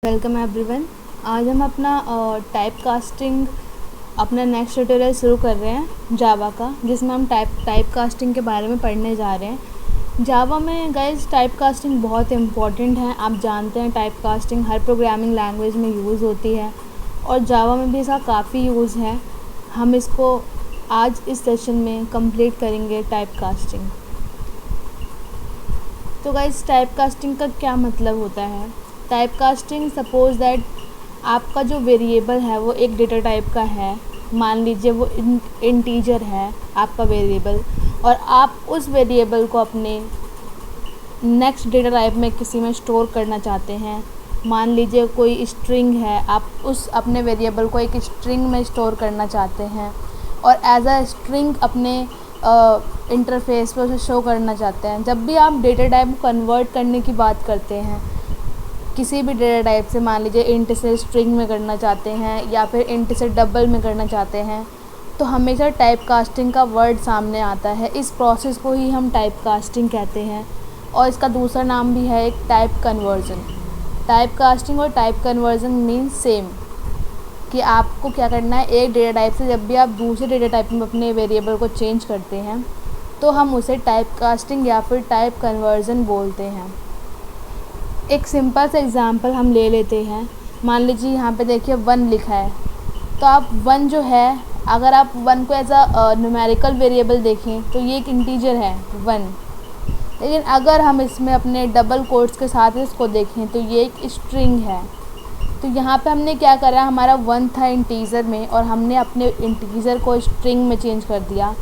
Welcome everyone. आज हम अपना टाइप कास्टिंग अपना नेक्स्ट ट्यूटोरियल शुरू कर रहे हैं जावा का, जिसमें हम टाइप कास्टिंग के बारे में पढ़ने जा रहे हैं। जावा में गाइस टाइप कास्टिंग बहुत इम्पॉर्टेंट है। आप जानते हैं टाइप कास्टिंग हर प्रोग्रामिंग लैंग्वेज में यूज़ होती है और जावा में भी इसका काफ़ी यूज़ है। हम इसको आज इस सेशन में कंप्लीट करेंगे टाइप कास्टिंग। तो गाइस टाइप कास्टिंग का क्या मतलब होता है? टाइप कास्टिंग सपोज दैट आपका जो वेरिएबल है वो एक डेटा टाइप का है। मान लीजिए वो इंटीजर है आपका वेरिएबल, और आप उस वेरिएबल को अपने नेक्स्ट डेटा टाइप में किसी में स्टोर करना चाहते हैं। मान लीजिए कोई स्ट्रिंग है, आप उस अपने वेरिएबल को एक स्ट्रिंग में स्टोर करना चाहते हैं और एज अ स्ट्रिंग अपने इंटरफेस पर उसे शो करना चाहते हैं। जब भी आप डेटा टाइप को कन्वर्ट करने की बात करते हैं किसी भी डेटा टाइप से, मान लीजिए इंट से स्ट्रिंग में करना चाहते हैं या फिर इंट से डबल में करना चाहते हैं, तो हमेशा टाइप कास्टिंग का वर्ड सामने आता है। इस प्रोसेस को ही हम टाइप कास्टिंग कहते हैं और इसका दूसरा नाम भी है एक टाइप कन्वर्जन। टाइप कास्टिंग और टाइप कन्वर्जन मीन्स सेम, कि आपको क्या करना है, एक डेटा टाइप से जब भी आप दूसरे डेटा टाइप में अपने वेरिएबल को चेंज करते हैं तो हम उसे टाइप कास्टिंग या फिर टाइप कन्वर्जन बोलते हैं। एक सिंपल सा एग्ज़ाम्पल हम ले लेते हैं। मान लीजिए यहाँ पे देखिए 1 लिखा है, तो आप 1 जो है, अगर आप 1 को एज अ न्यूमेरिकल वेरिएबल देखें तो ये एक इंटीजर है 1। लेकिन अगर हम इसमें अपने डबल कोट्स के साथ इसको देखें तो ये एक स्ट्रिंग है। तो यहाँ पे हमने क्या करा, हमारा 1 था इंटीजर में और हमने अपने इंटीजर को स्ट्रिंग में चेंज कर दिया,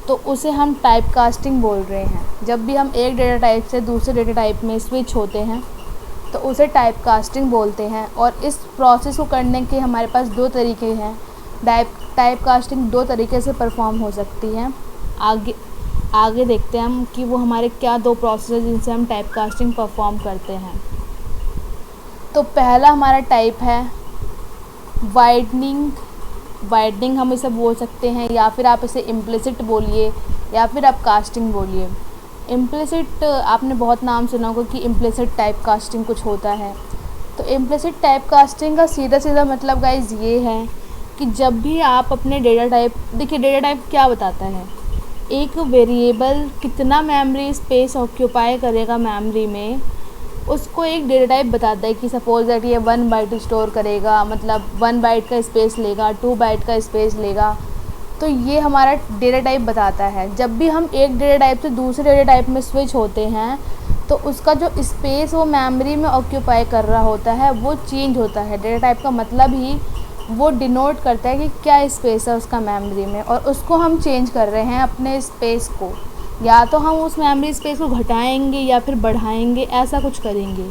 तो उसे हम टाइप कास्टिंग बोल रहे हैं। जब भी हम एक डेटा टाइप से दूसरे डेटा टाइप में स्विच होते हैं तो उसे टाइप कास्टिंग बोलते हैं। और इस प्रोसेस को करने के हमारे पास 2 तरीके हैं। टाइप कास्टिंग 2 तरीके से परफॉर्म हो सकती है। आगे देखते हैं हम कि वो हमारे क्या 2 प्रोसेस हैं जिनसे हम टाइप कास्टिंग परफॉर्म करते हैं। तो पहला हमारा टाइप है वाइडनिंग हम इसे बोल सकते हैं, या फिर आप इसे इम्प्लिसिट बोलिए या फिर आप कास्टिंग बोलिए। इम्प्लिसिट आपने बहुत नाम सुना होगा कि इम्प्लिसिट टाइप कास्टिंग कुछ होता है। तो इम्प्लिसिट टाइप कास्टिंग का सीधा मतलब गाइज ये है कि जब भी आप अपने डेटा टाइप, देखिए डेटा टाइप क्या बताता है, एक वेरिएबल कितना मेमोरी स्पेस ऑक्यूपाई करेगा मेमोरी में, उसको एक डेटा टाइप बताता है। कि सपोज दैट ये 1 बाइट स्टोर करेगा, मतलब 1 बाइट का स्पेस लेगा, 2 बाइट का स्पेस लेगा। तो ये हमारा डेटा टाइप बताता है। जब भी हम एक डेटा टाइप से दूसरे डेटा टाइप में स्विच होते हैं तो उसका जो स्पेस वो मेमोरी में ऑक्यूपाई कर रहा होता है वो चेंज होता है। डेटा टाइप का मतलब ही वो डिनोट करता है कि क्या स्पेस है उसका मेमोरी में, और उसको हम चेंज कर रहे हैं अपने स्पेस को। या तो हम उस मेमोरी स्पेस को घटाएंगे या फिर बढ़ाएंगे, ऐसा कुछ करेंगे।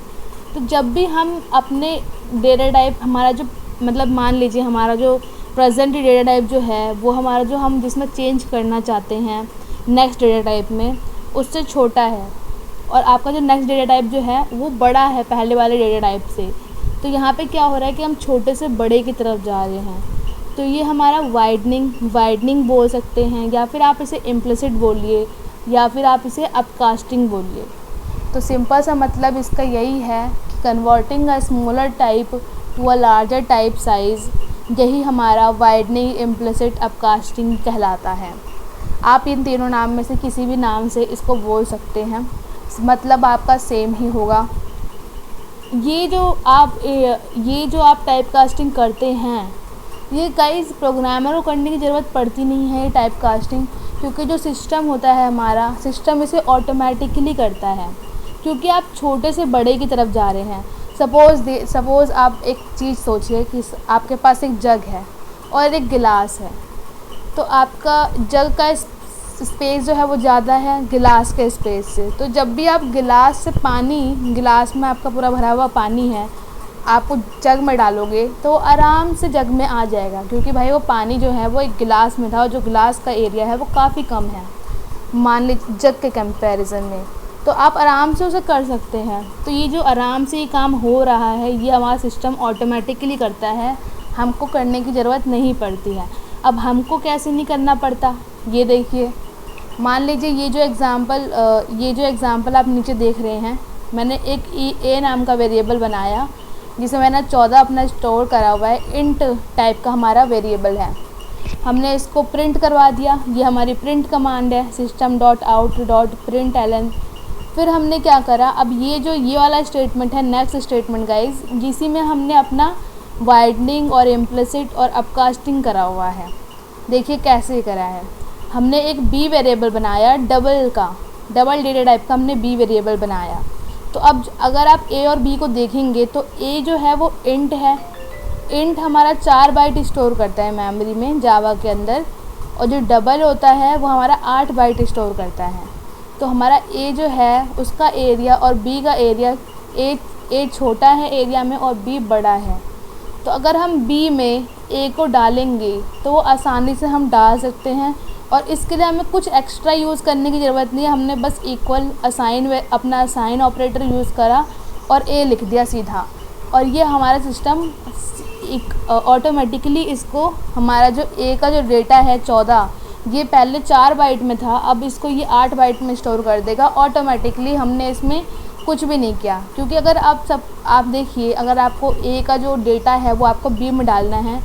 तो जब भी हम अपने डेटा टाइप, हमारा जो मतलब मान लीजिए हमारा जो प्रेजेंट डेटा टाइप जो है वो हमारा जो हम जिसमें चेंज करना चाहते हैं नेक्स्ट डेटा टाइप में, उससे छोटा है, और आपका जो नेक्स्ट डेटा टाइप जो है वो बड़ा है पहले वाले डेटा टाइप से। तो यहाँ पे क्या हो रहा है कि हम छोटे से बड़े की तरफ जा रहे हैं। तो ये हमारा वाइडनिंग बोल सकते हैं, या फिर आप इसे इम्प्लिसिट बोलिए या फिर आप इसे अपकास्टिंग बोलिए। तो सिंपल सा मतलब इसका यही है कि converting a smaller type to a larger type size, यही हमारा वाइडनिंग, इम्प्लिसिट, अपकास्टिंग कहलाता है। आप इन तीनों नाम में से किसी भी नाम से इसको बोल सकते हैं, मतलब आपका सेम ही होगा। ये जो आप टाइप कास्टिंग करते हैं, ये गाइस प्रोग्रामर को करने की ज़रूरत पड़ती नहीं है ये टाइप कास्टिंग, क्योंकि जो सिस्टम होता है हमारा सिस्टम इसे ऑटोमेटिकली करता है, क्योंकि आप छोटे से बड़े की तरफ जा रहे हैं। सपोज़ आप एक चीज़ सोचिए कि आपके पास एक जग है और एक गिलास है। तो आपका जग का स्पेस जो है वो ज़्यादा है गिलास के स्पेस से। तो जब भी आप गिलास से पानी, गिलास में आपका पूरा भरा हुआ पानी है, आप जग में डालोगे तो आराम से जग में आ जाएगा, क्योंकि भाई वो पानी जो है वो एक गिलास में था और जो गिलास का एरिया है वो काफ़ी कम है मान लीजिए जग के कंपैरिजन में। तो आप आराम से उसे कर सकते हैं। तो ये जो आराम से ये काम हो रहा है ये हमारा सिस्टम ऑटोमेटिकली करता है, हमको करने की ज़रूरत नहीं पड़ती है। अब हमको कैसे नहीं करना पड़ता, ये देखिए। मान लीजिए ये जो एग्ज़ाम्पल आप नीचे देख रहे हैं, मैंने एक ए नाम का वेरिएबल बनाया जिसमें मैंने 14 अपना स्टोर करा हुआ है, इंट टाइप का हमारा वेरिएबल है। हमने इसको प्रिंट करवा दिया, ये हमारी प्रिंट कमांड है, system.out.println। फिर हमने क्या करा, अब ये वाला स्टेटमेंट है नेक्स्ट स्टेटमेंट गाइज, जिसी में हमने अपना वाइडनिंग और इम्प्लिसिट और अपकास्टिंग करा हुआ है। देखिए कैसे करा है, हमने एक बी वेरिएबल बनाया, डबल डेटा टाइप का हमने बी वेरिएबल बनाया। तो अब अगर आप ए और बी को देखेंगे तो ए जो है वो इंट है, इंट हमारा 4 बाइट स्टोर करता है मेमोरी में जावा के अंदर, और जो डबल होता है वो हमारा 8 बाइट स्टोर करता है। तो हमारा ए जो है उसका एरिया और बी का एरिया, ए छोटा है एरिया में और बी बड़ा है। तो अगर हम बी में ए को डालेंगे तो वो आसानी से हम डाल सकते हैं, और इसके लिए हमें कुछ एक्स्ट्रा यूज़ करने की ज़रूरत नहीं है। हमने बस इक्वल अपना असाइन ऑपरेटर यूज़ करा और ए लिख दिया सीधा, और ये हमारा सिस्टम ऑटोमेटिकली इसको हमारा जो ए का जो डेटा है 14, ये पहले 4 बाइट में था, अब इसको ये 8 बाइट में स्टोर कर देगा ऑटोमेटिकली। हमने इसमें कुछ भी नहीं किया, क्योंकि अगर आप देखिए, अगर आपको ए का जो डेटा है वो आपको बी में डालना है,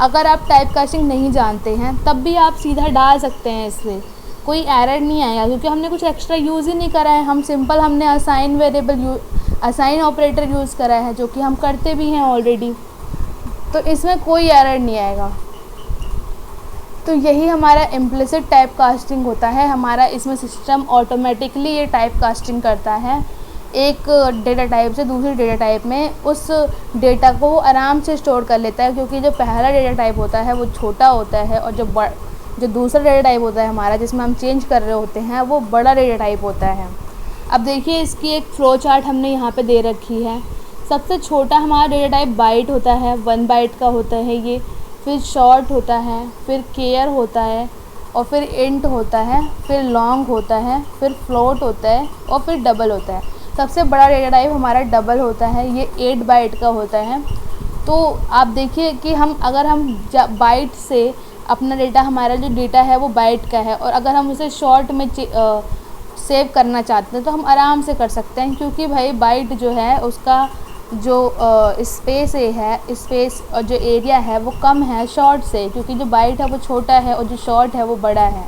अगर आप टाइप कास्टिंग नहीं जानते हैं तब भी आप सीधा डाल सकते हैं, इससे कोई एरर नहीं आएगा, क्योंकि हमने कुछ एक्स्ट्रा यूज़ ही नहीं करा है। हमने असाइन ऑपरेटर यूज़ करा है, जो कि हम करते भी हैं ऑलरेडी, तो इसमें कोई एरर नहीं आएगा। तो यही हमारा इम्प्लिसिट टाइप कास्टिंग होता है हमारा। इसमें सिस्टम ऑटोमेटिकली ये टाइप कास्टिंग करता है, एक डेटा टाइप से दूसरी डेटा टाइप में उस डेटा को वो आराम से स्टोर कर लेता है, क्योंकि जो पहला डेटा टाइप होता है वो छोटा होता है, और जो दूसरा डेटा टाइप होता है हमारा, जिसमें हम चेंज कर रहे होते हैं, वो बड़ा डेटा टाइप होता है। अब देखिए इसकी एक फ्लो चार्ट हमने यहाँ पे दे रखी है। सबसे छोटा हमारा डेटा टाइप बाइट होता है, 1 बाइट का होता है ये, फिर शॉर्ट होता है, फिर केयर होता है, और फिर इंट होता है, फिर लॉन्ग होता है, फिर फ्लोट होता है, और फिर डबल होता है। सबसे बड़ा डेटा टाइप हमारा डबल होता है, ये 8 बाइट का होता है। तो आप देखिए कि अगर हम बाइट से अपना डेटा, हमारा जो डेटा है वो बाइट का है, और अगर हम उसे शॉर्ट में सेव करना चाहते हैं तो हम आराम से कर सकते हैं, क्योंकि भाई बाइट जो है उसका जो स्पेस और जो एरिया है वो कम है शॉर्ट से, क्योंकि जो बाइट है वो छोटा है और जो शॉर्ट है वो बड़ा है।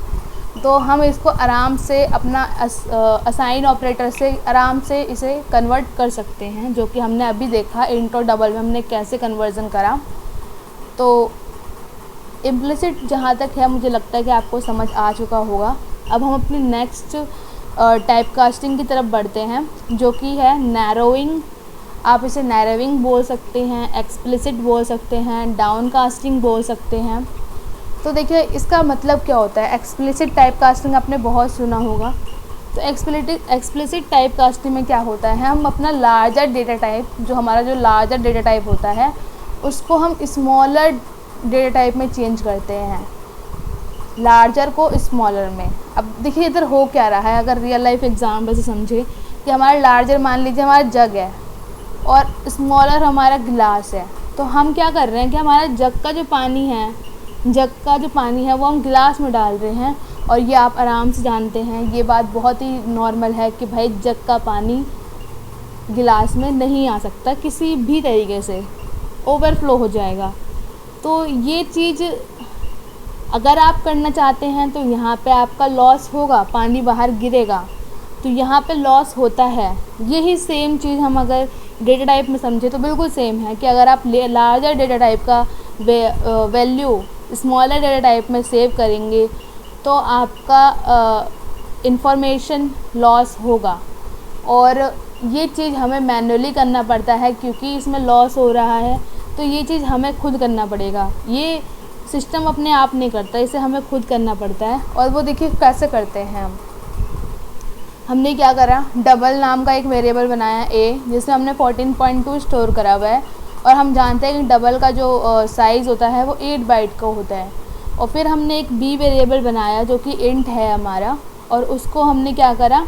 तो हम इसको आराम से अपना असाइन ऑपरेटर से आराम से इसे कन्वर्ट कर सकते हैं, जो कि हमने अभी देखा इंट और डबल में हमने कैसे कन्वर्ज़न करा। तो इम्प्लिसिट जहाँ तक है मुझे लगता है कि आपको समझ आ चुका होगा। अब हम अपनी नेक्स्ट टाइप कास्टिंग की तरफ बढ़ते हैं, जो कि है नैरोइंग। आप इसे नैरोइंग बोल सकते हैं, एक्सप्लिसिट बोल सकते हैं, डाउन कास्टिंग बोल सकते हैं। तो देखिए इसका मतलब क्या होता है। एक्सप्लिसिट टाइप कास्टिंग आपने बहुत सुना होगा। तो एक्सप्लिसिट टाइप कास्टिंग में क्या होता है, हम अपना लार्जर डेटा टाइप, जो लार्जर डेटा टाइप होता है, उसको हम स्मॉलर डेटा टाइप में चेंज करते हैं, लार्जर को स्मॉलर में। अब देखिए इधर हो क्या रहा है, अगर रियल लाइफ एग्जाम्पल से समझे कि हमारा लार्जर मान लीजिए हमारा जग है और स्मॉलर हमारा गिलास है, तो हम क्या कर रहे हैं कि हमारा जग का जो पानी है वो हम गिलास में डाल रहे हैं। और ये आप आराम से जानते हैं, ये बात बहुत ही नॉर्मल है कि भाई जग का पानी गिलास में नहीं आ सकता, किसी भी तरीके से ओवरफ्लो हो जाएगा। तो ये चीज़ अगर आप करना चाहते हैं तो यहाँ पे आपका लॉस होगा, पानी बाहर गिरेगा, तो यहाँ पे लॉस होता है। यही सेम चीज़ हम अगर डेटा टाइप में समझे तो बिल्कुल सेम है कि अगर आप लार्जर डेटा टाइप का वैल्यू स्मॉलर डेटा टाइप में सेव करेंगे तो आपका इंफॉर्मेशन लॉस होगा, और ये चीज़ हमें मैन्युअली करना पड़ता है, क्योंकि इसमें लॉस हो रहा है तो ये चीज़ हमें खुद करना पड़ेगा। ये सिस्टम अपने आप नहीं करता, इसे हमें खुद करना पड़ता है। और वो देखिए कैसे करते हैं हमने क्या करा, डबल नाम का एक वेरिएबल बनाया ए, जिसमें हमने 14.2 स्टोर करा हुआ है, और हम जानते हैं कि डबल का जो साइज़ होता है वो 8 बाइट का होता है। और फिर हमने एक बी वेरिएबल बनाया जो कि इंट है हमारा, और उसको हमने क्या करा,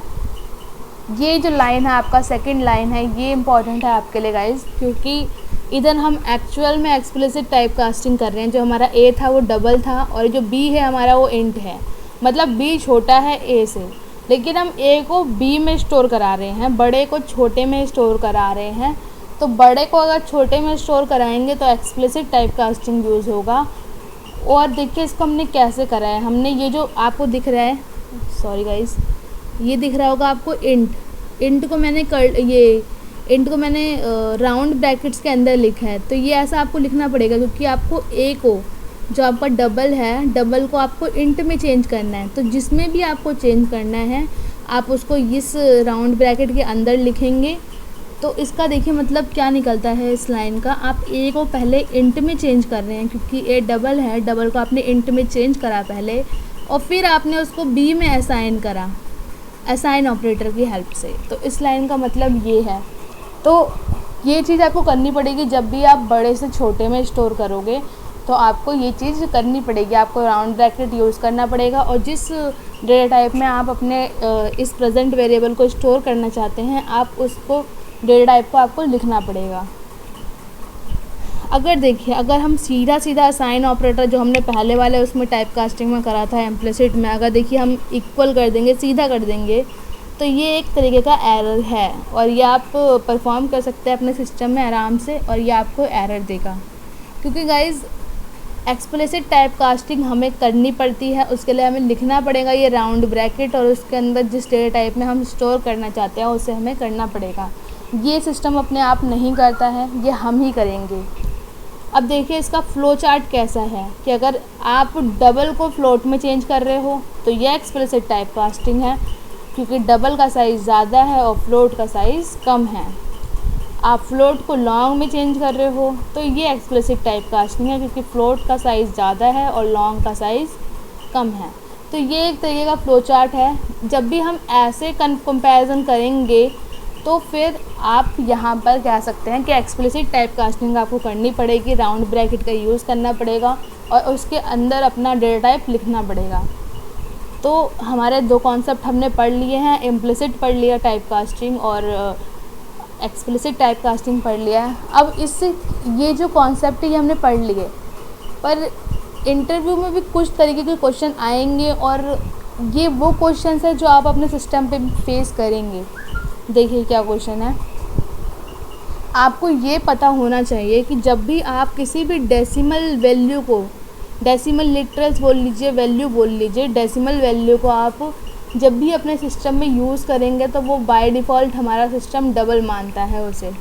ये जो लाइन है आपका सेकंड लाइन है, ये इम्पॉर्टेंट है आपके लिए गाइस, क्योंकि इधर हम एक्चुअल में एक्सप्लिसिट टाइप कास्टिंग कर रहे हैं। जो हमारा ए था वो डबल था, और जो बी है हमारा वो इंट है, मतलब बी छोटा है ए से, लेकिन हम ए को बी में स्टोर करा रहे हैं, बड़े को छोटे में स्टोर करा रहे हैं। तो बड़े को अगर छोटे में स्टोर कराएंगे तो एक्सप्लिसिट टाइप कास्टिंग यूज़ होगा। और देखिए इसको हमने कैसे करा है, हमने ये जो आपको दिख रहा है, सॉरी गाइस, ये दिख रहा होगा आपको इंट को मैंने राउंड ब्रैकेट्स के अंदर लिखा है। तो ये ऐसा आपको लिखना पड़ेगा क्योंकि आपको ए को, जो आपका डबल है, डबल को आपको इंट में चेंज करना है। तो जिसमें भी आपको चेंज करना है आप उसको इस राउंड ब्रैकेट के अंदर लिखेंगे। तो इसका देखिए मतलब क्या निकलता है इस लाइन का, आप ए को पहले इंट में चेंज कर रहे हैं क्योंकि ए डबल है, डबल को आपने इंट में चेंज करा पहले और फिर आपने उसको बी में असाइन करा असाइन ऑपरेटर की हेल्प से। तो इस लाइन का मतलब ये है। तो ये चीज़ आपको करनी पड़ेगी जब भी आप बड़े से छोटे में स्टोर करोगे, तो आपको ये चीज़ करनी पड़ेगी, आपको राउंड ब्रैकेट यूज़ करना पड़ेगा। और जिस डेटा टाइप में आप अपने इस प्रेजेंट वेरिएबल को स्टोर करना चाहते हैं, आप उसको डेटा टाइप को आपको लिखना पड़ेगा। अगर देखिए, अगर हम सीधा असाइन ऑपरेटर जो हमने पहले वाले उसमें टाइप कास्टिंग में करा था इम्प्लिसिट में, अगर देखिए हम इक्वल कर देंगे, सीधा कर देंगे, तो ये एक तरीके का एरर है और ये आप परफॉर्म कर सकते हैं अपने सिस्टम में आराम से और ये आपको एरर देगा। क्योंकि गाइज़ एक्सप्लिसिट टाइप कास्टिंग हमें करनी पड़ती है, उसके लिए हमें लिखना पड़ेगा ये राउंड ब्रैकेट और उसके अंदर जिस डेटा टाइप में हम स्टोर करना चाहते हैं उसे हमें करना पड़ेगा। ये सिस्टम अपने आप नहीं करता है, ये हम ही करेंगे। अब देखिए इसका फ़्लो चार्ट कैसा है कि अगर आप डबल को फ्लोट में चेंज कर रहे हो तो ये एक्सप्लिसिट टाइप कास्टिंग है क्योंकि डबल का साइज़ ज़्यादा है और फ्लोट का साइज़ कम है। आप फ्लोट को लॉन्ग में चेंज कर रहे हो तो ये एक्सप्लिसिट टाइप कास्टिंग है क्योंकि फ्लोट का साइज़ ज़्यादा है और लॉन्ग का साइज़ कम है। तो ये एक तरीके का फ़्लो चार्ट है। जब भी हम ऐसे कंपैरिजन करेंगे तो फिर आप यहाँ पर कह सकते हैं कि एक्सप्लिसिट टाइप कास्टिंग आपको करनी पड़ेगी, राउंड ब्रैकेट का यूज़ करना पड़ेगा और उसके अंदर अपना डेटा टाइप लिखना पड़ेगा। तो हमारे दो कॉन्सेप्ट हमने पढ़ लिए हैं, इम्प्लिसिट पढ़ लिया टाइप कास्टिंग और एक्सप्लिसिट टाइप कास्टिंग पढ़ लिया है। अब इससे ये जो कॉन्सेप्ट है ये हमने पढ़ लिए, पर इंटरव्यू में भी कुछ तरीके के क्वेश्चन आएंगे और ये वो क्वेश्चन है जो आप अपने सिस्टम पे फेस करेंगे। देखिए क्या क्वेश्चन है, आपको ये पता होना चाहिए कि जब भी आप किसी भी डेसिमल वैल्यू को, डेसिमल लिटरल्स बोल लीजिए, वैल्यू बोल लीजिए, डेसिमल वैल्यू को आप जब भी अपने सिस्टम में यूज़ करेंगे तो वो बाय डिफ़ॉल्ट हमारा सिस्टम डबल मानता है, उसे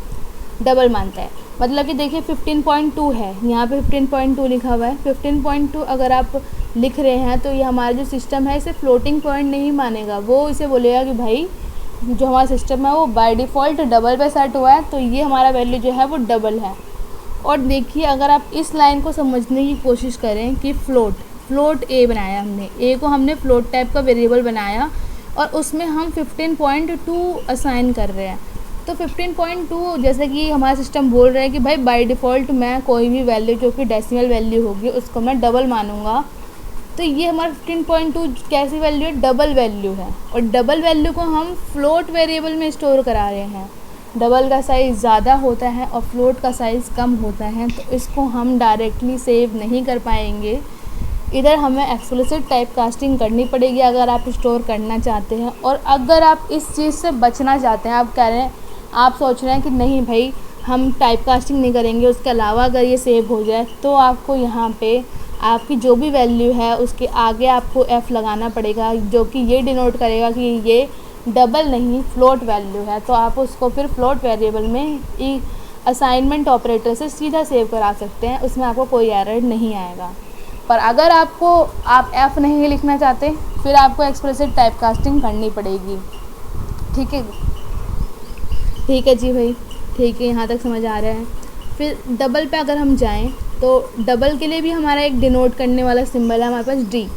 डबल मानता है। मतलब कि देखिए 15.2 है, यहाँ पे 15.2 लिखा हुआ है। 15.2 अगर आप लिख रहे हैं तो ये हमारा जो सिस्टम है इसे फ्लोटिंग पॉइंट नहीं मानेगा, वो इसे बोलेगा कि भाई जो हमारा सिस्टम है वो बाय डिफ़ॉल्ट डबल पे सेट हुआ है, तो ये हमारा वैल्यू जो है वो डबल है। और देखिए अगर आप इस लाइन को समझने की कोशिश करें कि फ्लोट ए बनाया हमने, ए को हमने फ्लोट टाइप का वेरिएबल बनाया और उसमें हम 15.2 असाइन कर रहे हैं। तो 15.2 जैसे कि हमारा सिस्टम बोल रहा है कि भाई बाय डिफ़ॉल्ट मैं कोई भी वैल्यू जो कि डेसिमल वैल्यू होगी उसको मैं डबल मानूंगा। तो ये हमारा 15.2 कैसी वैल्यू है, डबल वैल्यू है और डबल वैल्यू को हम फ्लोट वेरिएबल में स्टोर करा रहे हैं। डबल का साइज़ ज़्यादा होता है और फ्लोट का साइज़ कम होता है, तो इसको हम डायरेक्टली सेव नहीं कर पाएंगे। इधर हमें एक्सप्लिसिट टाइप कास्टिंग करनी पड़ेगी अगर आप स्टोर करना चाहते हैं। और अगर आप इस चीज़ से बचना चाहते हैं, आप कह रहे हैं, आप सोच रहे हैं कि नहीं भाई हम टाइप कास्टिंग नहीं करेंगे, उसके अलावा अगर ये सेव हो जाए, तो आपको यहाँ पे आपकी जो भी वैल्यू है उसके आगे आपको एफ़ लगाना पड़ेगा, जो कि ये डिनोट करेगा कि ये डबल नहीं फ्लोट वैल्यू है। तो आप उसको फिर फ्लोट वेरिएबल में असाइनमेंट ऑपरेटर से सीधा सेव करा सकते हैं, उसमें आपको कोई एरर नहीं आएगा। पर अगर आप एफ़ नहीं लिखना चाहते फिर आपको एक्सप्लिसिट टाइप कास्टिंग करनी पड़ेगी। ठीक है, ठीक है जी भाई, ठीक है, यहाँ तक समझ आ रहा है। फिर डबल पे अगर हम जाएं तो डबल के लिए भी हमारा एक डिनोट करने वाला सिंबल है हमारे पास डी।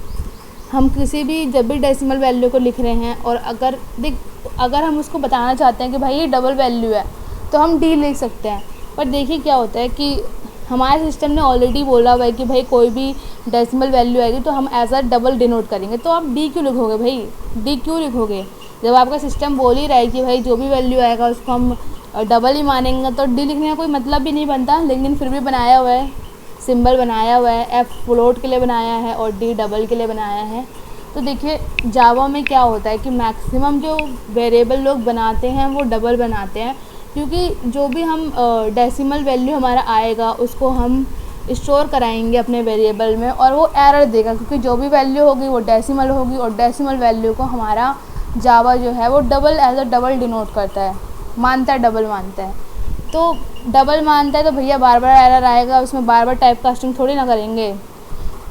हम किसी भी जब भी डेसिमल वैल्यू को लिख रहे हैं और अगर हम उसको बताना चाहते हैं कि भाई ये डबल वैल्यू है तो हम डी लिख सकते हैं। पर देखिए क्या होता है कि हमारे सिस्टम ने ऑलरेडी बोला हुआ है कि भाई कोई भी डेसिमल वैल्यू आएगी तो हम एज अ डबल डिनोट करेंगे। तो आप डी क्यों लिखोगे भाई, डी क्यों लिखोगे जब आपका सिस्टम बोल ही रहा है कि भाई जो भी वैल्यू आएगा उसको हम डबल ही मानेंगे। तो डी लिखने का कोई मतलब भी नहीं बनता, लेकिन फिर भी बनाया हुआ है, सिंबल बनाया हुआ है, एफ़ फ्लोट के लिए बनाया है और डी डबल के लिए बनाया है। तो देखिए जावा में क्या होता है कि मैक्सिमम जो वेरिएबल लोग बनाते हैं वो डबल बनाते हैं, क्योंकि जो भी हम डेसिमल वैल्यू हमारा आएगा उसको हम स्टोर कराएंगे अपने वेरिएबल में और वो एरर देगा, क्योंकि जो भी वैल्यू होगी वो डेसिमल होगी और डेसिमल वैल्यू को हमारा जावा जो है वो double as a double denote करता है, मानता है, डबल मानता है। तो डबल मानता है तो भैया बार बार एरर आएगा, उसमें बार बार टाइप कास्टिंग थोड़ी ना करेंगे।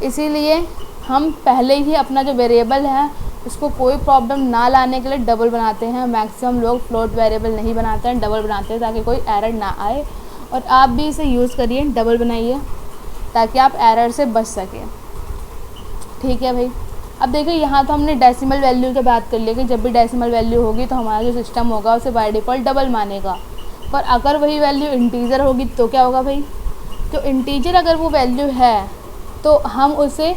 इसीलिए हम पहले ही अपना जो वेरिएबल है उसको कोई प्रॉब्लम ना लाने के लिए डबल बनाते हैं। मैक्सिमम लोग फ्लोट वेरिएबल नहीं बनाते हैं, डबल बनाते हैं ताकि कोई एरर ना आए। और आप भी इसे यूज़ करिए, डबल बनाइए ताकि आप एरर से बच सकें। ठीक है भाई। अब देखिए यहाँ तो हमने डेसिमल वैल्यू की बात कर ली कि जब भी डेसिमल वैल्यू होगी तो हमारा जो सिस्टम होगा उसे बाय डिफ़ॉल्ट डबल मानेगा। पर अगर वही वैल्यू इंटीजर होगी तो क्या होगा भाई? तो इंटीजर अगर वो वैल्यू है तो हम उसे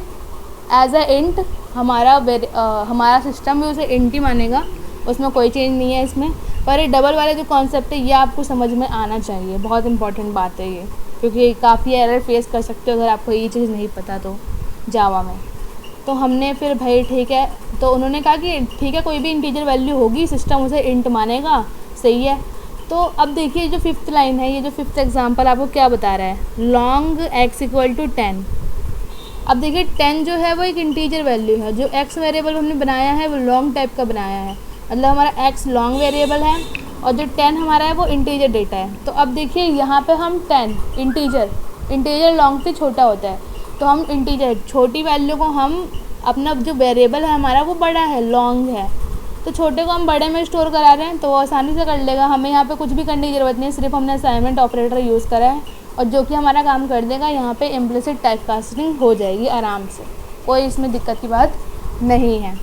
एज अ इंट, हमारा सिस्टम भी उसे इंट ही मानेगा, उसमें कोई चेंज नहीं है इसमें। पर ये डबल वाला जो कॉन्सेप्ट है ये आपको समझ में आना चाहिए, बहुत इंपॉर्टेंट बात है ये, क्योंकि काफ़ी एरर फेस कर सकते हो अगर आपको ये चीज़ नहीं पता तो जावा में। तो हमने फिर भाई ठीक है, तो उन्होंने कहा कि ठीक है कोई भी इंटीजर वैल्यू होगी सिस्टम उसे इंट मानेगा, सही है। तो अब देखिए जो फिफ्थ लाइन है, ये जो फिफ्थ एग्जांपल आपको क्या बता रहा है, लॉन्ग x इक्वल टू 10। अब देखिए 10 जो है वो एक इंटीजर वैल्यू है, जो x वेरिएबल हमने बनाया है वो लॉन्ग टाइप का बनाया है, मतलब हमारा x लॉन्ग वेरिएबल है और जो 10 हमारा है वो इंटीजर डेटा है। तो अब देखिए यहाँ पे हम 10 इंटीजर लॉन्ग से छोटा होता है, तो हम इंटीजर छोटी वैल्यू को हम अपना जो वेरिएबल है हमारा वो बड़ा है, लॉन्ग है, तो छोटे को हम बड़े में स्टोर करा रहे हैं तो वो आसानी से कर लेगा। हमें यहाँ पे कुछ भी करने की ज़रूरत नहीं है, सिर्फ हमने असाइनमेंट ऑपरेटर यूज़ करा है और जो कि हमारा काम कर देगा। यहाँ पे इम्प्लिसिट टाइप कास्टिंग हो जाएगी आराम से, कोई इसमें दिक्कत की बात नहीं है।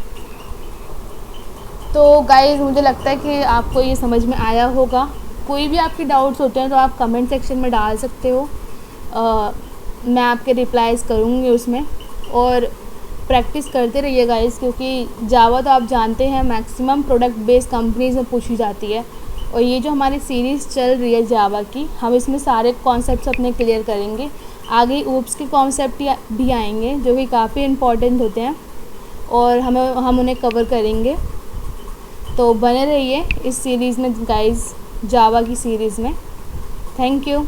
तो गाइस मुझे लगता है कि आपको ये समझ में आया होगा। कोई भी आपके डाउट्स होते हैं तो आप कमेंट सेक्शन में डाल सकते हो, मैं आपके रिप्लाईज़ करूँगी उसमें। और प्रैक्टिस करते रहिए गाइस, क्योंकि जावा तो आप जानते हैं मैक्सिमम प्रोडक्ट बेस्ड कंपनीज़ में पूछी जाती है। और ये जो हमारी सीरीज़ चल रही है जावा की, हम इसमें सारे कॉन्सेप्ट्स अपने क्लियर करेंगे। आगे ऊप्स के कॉन्सेप्ट भी आएंगे जो कि काफ़ी इम्पॉर्टेंट होते हैं और हम उन्हें कवर करेंगे। तो बने रहिए इस सीरीज़ में गाइस, जावा की सीरीज़ में। Thank you.